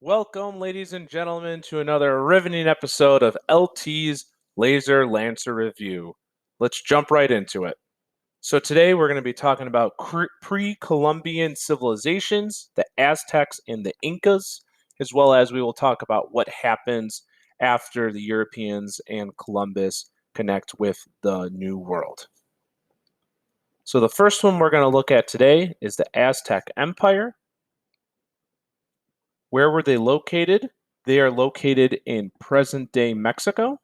Welcome, ladies and gentlemen, to another riveting episode of LT's Laser Lancer Review. Let's jump right into it. So, today we're going to be talking about pre Columbian civilizations, the Aztecs and the Incas, as well as we will talk about what happens after the Europeans and Columbus connect with the New World. So, the first one we're going to look at today is the Aztec Empire. Where were they located? They are located in present-day Mexico,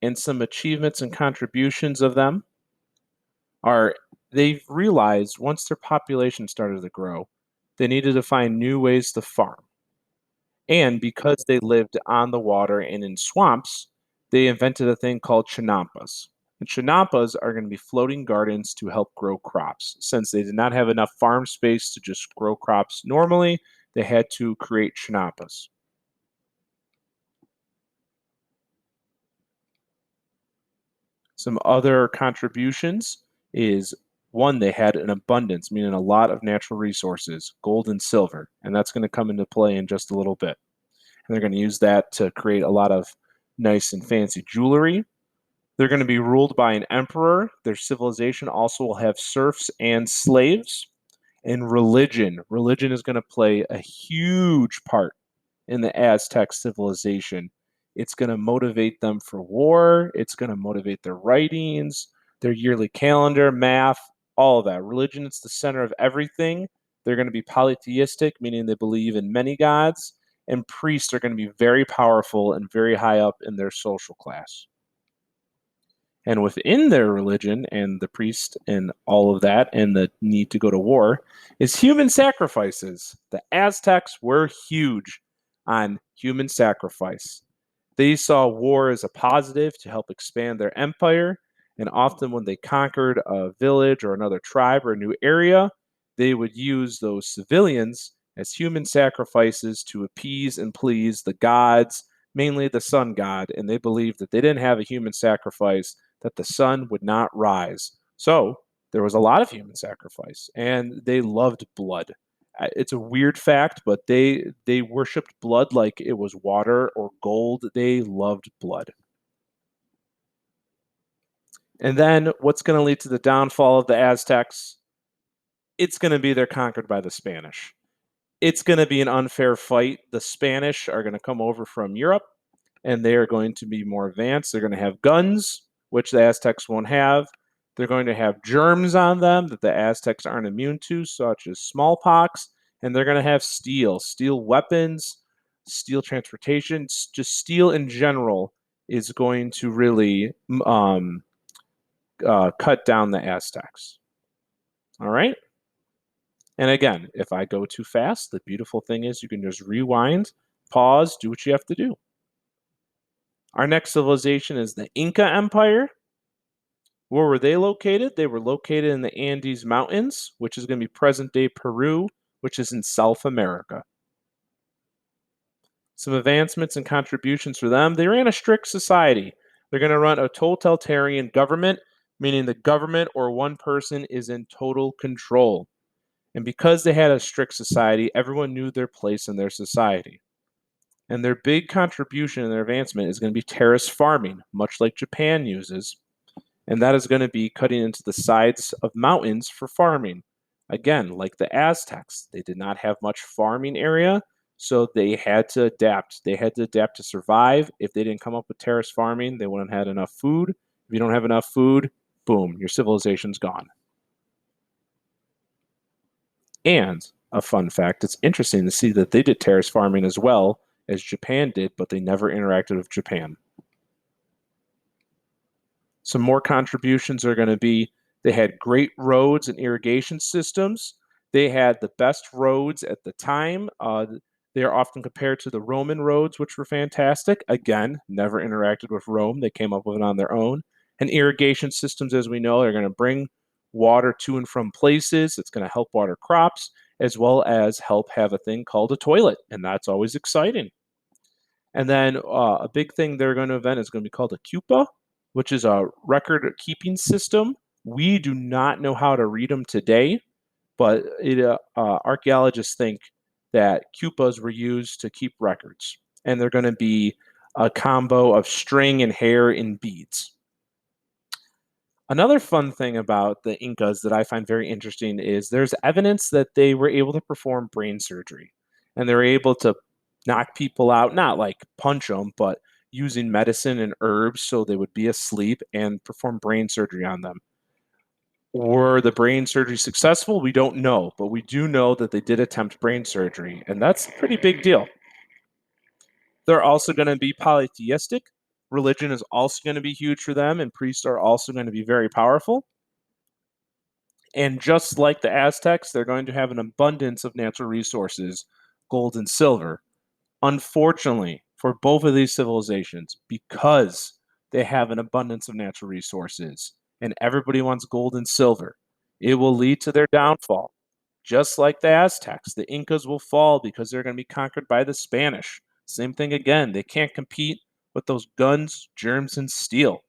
and some achievements and contributions of them are they've realized once their population started to grow, they needed to find new ways to farm. And because they lived on the water and in swamps, they invented a thing called chinampas. And chinampas are going to be floating gardens to help grow crops. Since they did not have enough farm space to just grow crops normally, they had to create chinampas. Some other contributions is one, they had an abundance, meaning a lot of natural resources, gold and silver, and that's going to come into play in just a little bit. And they're going to use that to create a lot of nice and fancy jewelry. They're going to be ruled by an emperor. Their civilization also will have serfs and slaves. And religion. Religion is going to play a huge part in the Aztec civilization. It's going to motivate them for war. It's going to motivate their writings, their yearly calendar, math, all of that. Religion is the center of everything. They're going to be polytheistic, meaning they believe in many gods. And priests are going to be very powerful and very high up in their social class. And within their religion and the priest and all of that and the need to go to war is human sacrifices. The Aztecs were huge on human sacrifice. They saw war as a positive to help expand their empire. And often, when they conquered a village or another tribe or a new area, they would use those civilians as human sacrifices to appease and please the gods, mainly the sun god. And they believed that they didn't have a human sacrifice, that the sun would not rise. So there was a lot of human sacrifice, and they loved blood. It's a weird fact, but they worshipped blood like it was water or gold. They loved blood. And then what's going to lead to the downfall of the Aztecs? It's going to be they're conquered by the Spanish. It's going to be an unfair fight. The Spanish are going to come over from Europe, and they are going to be more advanced. They're going to have guns, which the Aztecs won't have. They're going to have germs on them that the Aztecs aren't immune to, such as smallpox. And they're going to have steel weapons, steel transportation. Just steel in general is going to really cut down the Aztecs. All right. And again, if I go too fast, the beautiful thing is you can just rewind, pause, do what you have to do. Our next civilization is the Inca Empire. Where were they located? They were located in the Andes Mountains, which is going to be present-day Peru, which is in South America. Some advancements and contributions for them. They ran a strict society. They're going to run a totalitarian government, meaning the government or one person is in total control. And because they had a strict society, everyone knew their place in their society. And their big contribution and their advancement is going to be terrace farming, much like Japan uses. And that is going to be cutting into the sides of mountains for farming. Again, like the Aztecs, they did not have much farming area, so they had to adapt. They had to adapt to survive. If they didn't come up with terrace farming, they wouldn't have had enough food. If you don't have enough food, boom, your civilization's gone. And a fun fact, it's interesting to see that they did terrace farming as well as Japan did, but they never interacted with Japan. Some more contributions are going to be they had great roads and irrigation systems. They had the best roads at the time. They are often compared to the Roman roads, which were fantastic. Again, never interacted with Rome. They came up with it on their own. And irrigation systems, as we know, are going to bring water to and from places. It's going to help water crops, as well as help have a thing called a toilet. And that's always exciting. And then a big thing they're going to invent is going to be called a cupa, which is a record keeping system. We do not know how to read them today, but archaeologists think that cupas were used to keep records. And they're going to be a combo of string and hair and beads. Another fun thing about the Incas that I find very interesting is there's evidence that they were able to perform brain surgery and they're able to knock people out, not like punch them, but using medicine and herbs so they would be asleep and perform brain surgery on them. Were the brain surgery successful? We don't know, but we do know that they did attempt brain surgery, and that's a pretty big deal. They're also going to be polytheistic. Religion is also going to be huge for them, and priests are also going to be very powerful. And just like the Aztecs, they're going to have an abundance of natural resources, gold and silver. Unfortunately, for both of these civilizations, because they have an abundance of natural resources and everybody wants gold and silver, it will lead to their downfall. Just like the Aztecs, the Incas will fall because they're going to be conquered by the Spanish. Same thing again. They can't compete with those guns, germs, and steel.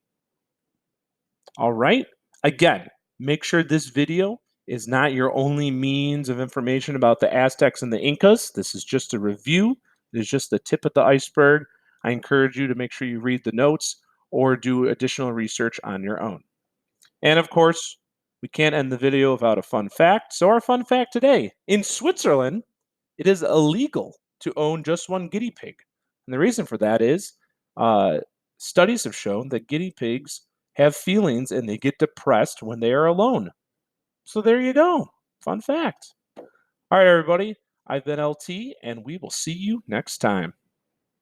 All right. Again, make sure this video is not your only means of information about the Aztecs and the Incas. This is just a review. It is just the tip of the iceberg. I encourage you to make sure you read the notes or do additional research on your own. And of course, we can't end the video without a fun fact. So our fun fact today, in Switzerland, it is illegal to own just one guinea pig. And the reason for that is uh, studies have shown that guinea pigs have feelings and they get depressed when they are alone. So there you go. Fun fact. All right, everybody. I've been LT, and we will see you next time.